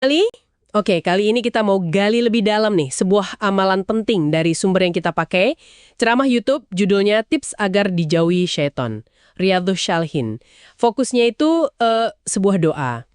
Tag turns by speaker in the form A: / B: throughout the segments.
A: Kali? Oke, kali ini kita mau gali lebih dalam nih, sebuah amalan penting dari sumber yang kita pakai. Ceramah YouTube, judulnya Tips Agar Dijauhi Syaiton. Riyadhus Shalihin. Fokusnya itu sebuah doa.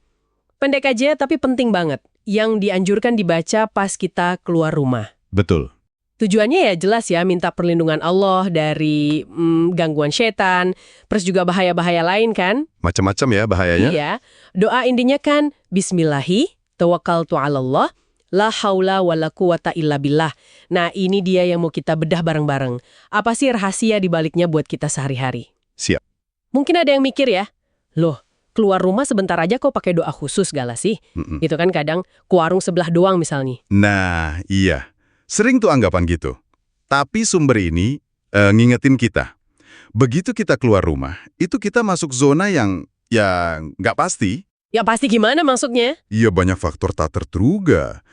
A: Pendek aja tapi penting banget. Yang dianjurkan dibaca pas kita keluar rumah.
B: Betul.
A: Tujuannya ya jelas ya, minta perlindungan Allah dari gangguan setan, terus juga bahaya-bahaya lain kan?
B: Macam-macam ya bahayanya.
A: Iya. Doa intinya kan, Bismillahi, tawakkaltu 'alallah, la haula wala quwata illa billah. Nah, ini dia yang mau kita bedah bareng-bareng. Apa sih rahasia di baliknya buat kita sehari-hari?
B: Siap.
A: Mungkin ada yang mikir ya, loh, keluar rumah sebentar aja kok pakai doa khusus gala sih? Itu kan kadang ke warung sebelah doang misalnya.
B: Nah, iya. Sering tuh anggapan gitu. Tapi sumber ini ngingetin kita. Begitu kita keluar rumah, itu kita masuk zona yang ya nggak pasti.
A: Ya pasti gimana maksudnya?
B: Iya, banyak faktor tak terduga.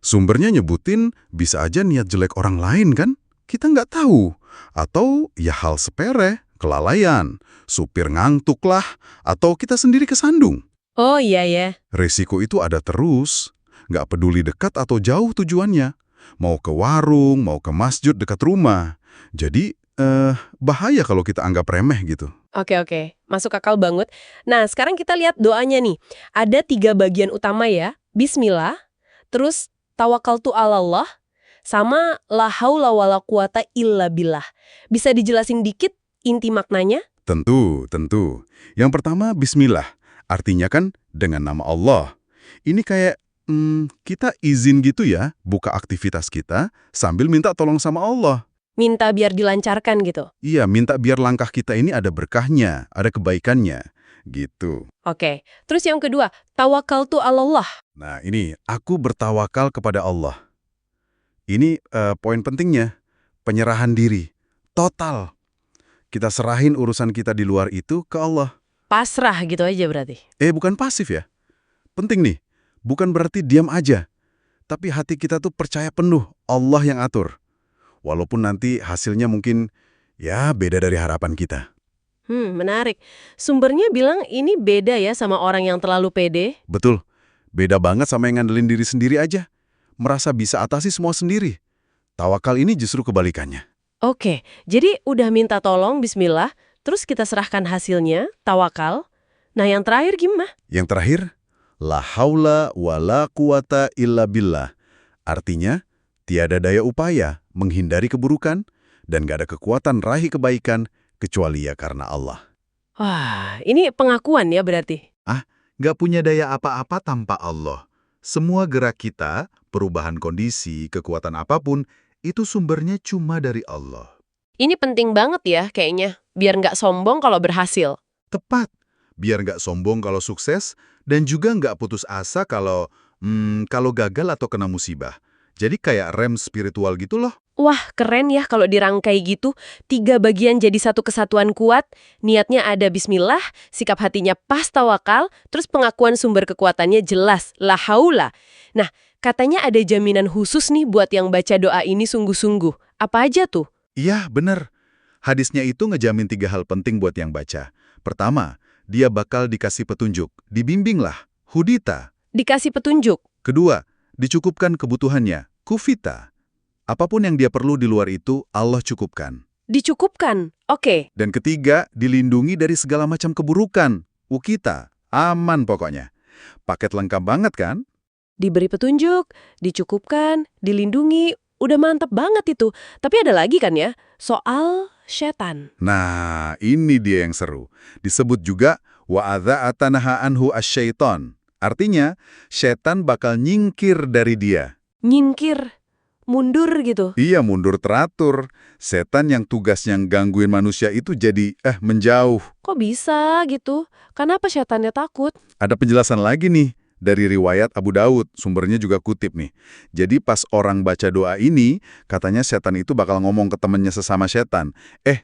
B: Sumbernya nyebutin bisa aja niat jelek orang lain kan? Kita nggak tahu. Atau ya hal sepele, kelalaian, supir ngantuk lah, atau kita sendiri kesandung.
A: Oh iya ya.
B: Resiko itu ada terus. Nggak peduli dekat atau jauh tujuannya. Mau ke warung, mau ke masjid dekat rumah. Jadi, bahaya kalau kita anggap remeh gitu.
A: Oke, masuk akal banget. Nah, sekarang kita lihat doanya nih. Ada 3 bagian utama ya. Bismillah, terus tawakkaltu 'alallah, sama la haula wala quwata illa billah. Bisa dijelasin dikit inti maknanya?
B: Tentu, tentu. Yang pertama, bismillah. Artinya kan dengan nama Allah. Ini kayak kita izin gitu ya, buka aktivitas kita sambil minta tolong sama Allah.
A: Minta biar dilancarkan gitu.
B: Iya, minta biar langkah kita ini ada berkahnya, ada kebaikannya. Gitu.
A: Oke, terus yang kedua, tawakkaltu 'alallah.
B: Nah, ini aku bertawakal kepada Allah. Ini poin pentingnya, penyerahan diri. Total. Kita serahin urusan kita di luar itu ke Allah.
A: Pasrah gitu aja berarti.
B: Bukan pasif ya. Penting nih, bukan berarti diam aja. Tapi hati kita tuh percaya penuh Allah yang atur. Walaupun nanti hasilnya mungkin ya beda dari harapan kita.
A: Menarik. Sumbernya bilang ini beda ya sama orang yang terlalu pede.
B: Betul, beda banget sama yang ngandelin diri sendiri aja. Merasa bisa atasi semua sendiri. Tawakal ini justru kebalikannya.
A: Oke, jadi udah minta tolong, bismillah, terus kita serahkan hasilnya, tawakal. Nah yang terakhir gimana?
B: Yang terakhir, la haula wa la quwata illa billah. Artinya, tiada daya upaya menghindari keburukan dan gak ada kekuatan raih kebaikan kecuali ya karena Allah.
A: Wah, ini pengakuan ya berarti.
B: Gak punya daya apa-apa tanpa Allah. Semua gerak kita, perubahan kondisi, kekuatan apapun, itu sumbernya cuma dari Allah.
A: Ini penting banget ya kayaknya, biar nggak sombong kalau berhasil.
B: Tepat. Biar nggak sombong kalau sukses, dan juga nggak putus asa kalau gagal atau kena musibah. Jadi kayak rem spiritual gitu loh.
A: Wah, keren ya kalau dirangkai gitu. 3 bagian jadi satu kesatuan kuat. Niatnya ada bismillah, sikap hatinya pas tawakal, terus pengakuan sumber kekuatannya jelas, la haula. Nah, katanya ada jaminan khusus nih buat yang baca doa ini sungguh-sungguh. Apa aja tuh?
B: Iya, bener. Hadisnya itu ngejamin 3 hal penting buat yang baca. Pertama, dia bakal dikasih petunjuk. Dibimbinglah, hudita.
A: Dikasih petunjuk.
B: Kedua, dicukupkan kebutuhannya, kufita. Apapun yang dia perlu di luar itu, Allah cukupkan.
A: Dicukupkan. Oke.
B: Dan ketiga, dilindungi dari segala macam keburukan. Ukita, aman pokoknya. Paket lengkap banget kan?
A: Diberi petunjuk, dicukupkan, dilindungi. Udah mantap banget itu. Tapi ada lagi kan ya, soal setan.
B: Nah, ini dia yang seru. Disebut juga, wa'adha'ata naha anhu asyaiton. Artinya, setan bakal nyingkir dari dia.
A: Nyingkir. Mundur gitu.
B: Iya, mundur teratur. Setan yang tugasnya gangguin manusia itu jadi menjauh.
A: Kok bisa gitu? Kenapa setannya takut?
B: Ada penjelasan lagi nih dari riwayat Abu Daud, sumbernya juga kutip nih. Jadi pas orang baca doa ini, katanya setan itu bakal ngomong ke temennya sesama setan.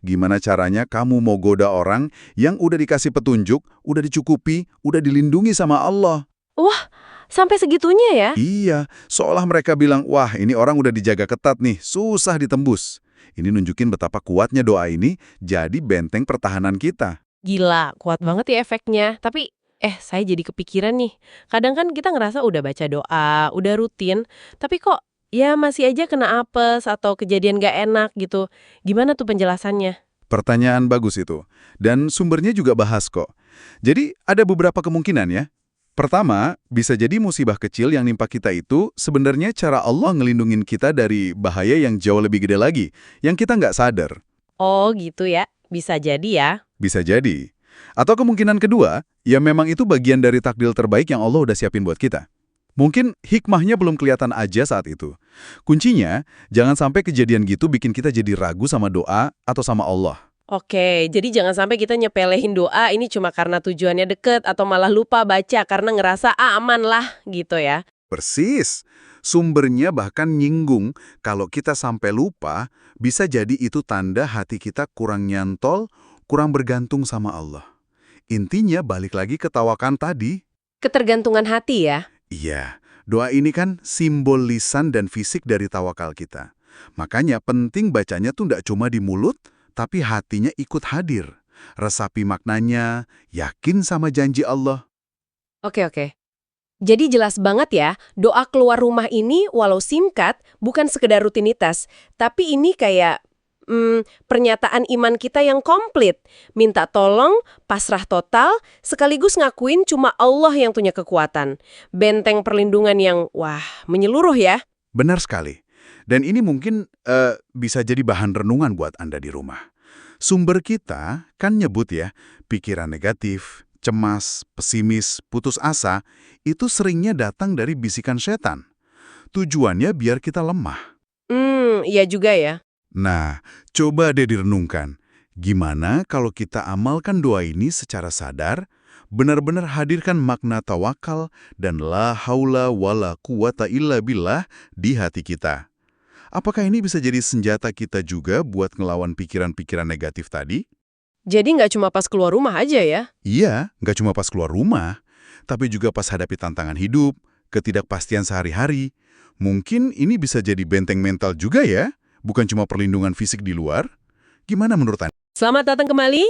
B: Gimana caranya kamu mau goda orang yang udah dikasih petunjuk, udah dicukupi, udah dilindungi sama Allah?
A: Wah, sampai segitunya ya?
B: Iya, seolah mereka bilang, wah ini orang udah dijaga ketat nih, susah ditembus. Ini nunjukin betapa kuatnya doa ini jadi benteng pertahanan kita.
A: Gila, kuat banget ya efeknya. Tapi Saya jadi kepikiran nih. Kadang kan kita ngerasa udah baca doa, udah rutin, tapi kok ya masih aja kena apes atau kejadian gak enak gitu. Gimana tuh penjelasannya?
B: Pertanyaan bagus itu. Dan sumbernya juga bahas kok. Jadi ada beberapa kemungkinan ya. Pertama, bisa jadi musibah kecil yang nimpa kita itu sebenarnya cara Allah ngelindungin kita dari bahaya yang jauh lebih gede lagi, yang kita nggak sadar.
A: Oh gitu ya, bisa jadi ya.
B: Bisa jadi. Atau kemungkinan kedua, ya memang itu bagian dari takdir terbaik yang Allah udah siapin buat kita. Mungkin hikmahnya belum kelihatan aja saat itu. Kuncinya, jangan sampai kejadian gitu bikin kita jadi ragu sama doa atau sama Allah.
A: Oke, jadi jangan sampai kita nyepelehin doa ini cuma karena tujuannya deket atau malah lupa baca karena ngerasa aman lah gitu ya.
B: Persis. Sumbernya bahkan nyinggung kalau kita sampai lupa, bisa jadi itu tanda hati kita kurang nyantol, kurang bergantung sama Allah. Intinya balik lagi ke tawakan tadi.
A: Ketergantungan hati ya.
B: Iya, doa ini kan simbol lisan dan fisik dari tawakal kita. Makanya penting bacanya tuh nggak cuma di mulut, tapi hatinya ikut hadir. Resapi maknanya, yakin sama janji Allah.
A: Oke. Jadi jelas banget ya, doa keluar rumah ini walau singkat bukan sekedar rutinitas, tapi ini kayak pernyataan iman kita yang komplit. Minta tolong, pasrah total, sekaligus ngakuin cuma Allah yang punya kekuatan. Benteng perlindungan yang, menyeluruh ya.
B: Benar sekali. Dan ini mungkin bisa jadi bahan renungan buat Anda di rumah. Sumber kita kan nyebut ya, pikiran negatif, cemas, pesimis, putus asa, itu seringnya datang dari bisikan setan. Tujuannya biar kita lemah.
A: Iya juga ya.
B: Nah, coba deh direnungkan. Gimana kalau kita amalkan doa ini secara sadar, benar-benar hadirkan makna tawakal dan la haula wala quwata illa billah di hati kita. Apakah ini bisa jadi senjata kita juga buat ngelawan pikiran-pikiran negatif tadi?
A: Jadi nggak cuma pas keluar rumah aja ya.
B: Iya, nggak cuma pas keluar rumah, tapi juga pas hadapi tantangan hidup, ketidakpastian sehari-hari. Mungkin ini bisa jadi benteng mental juga ya, bukan cuma perlindungan fisik di luar. Gimana menurut Anda?
A: Selamat datang kembali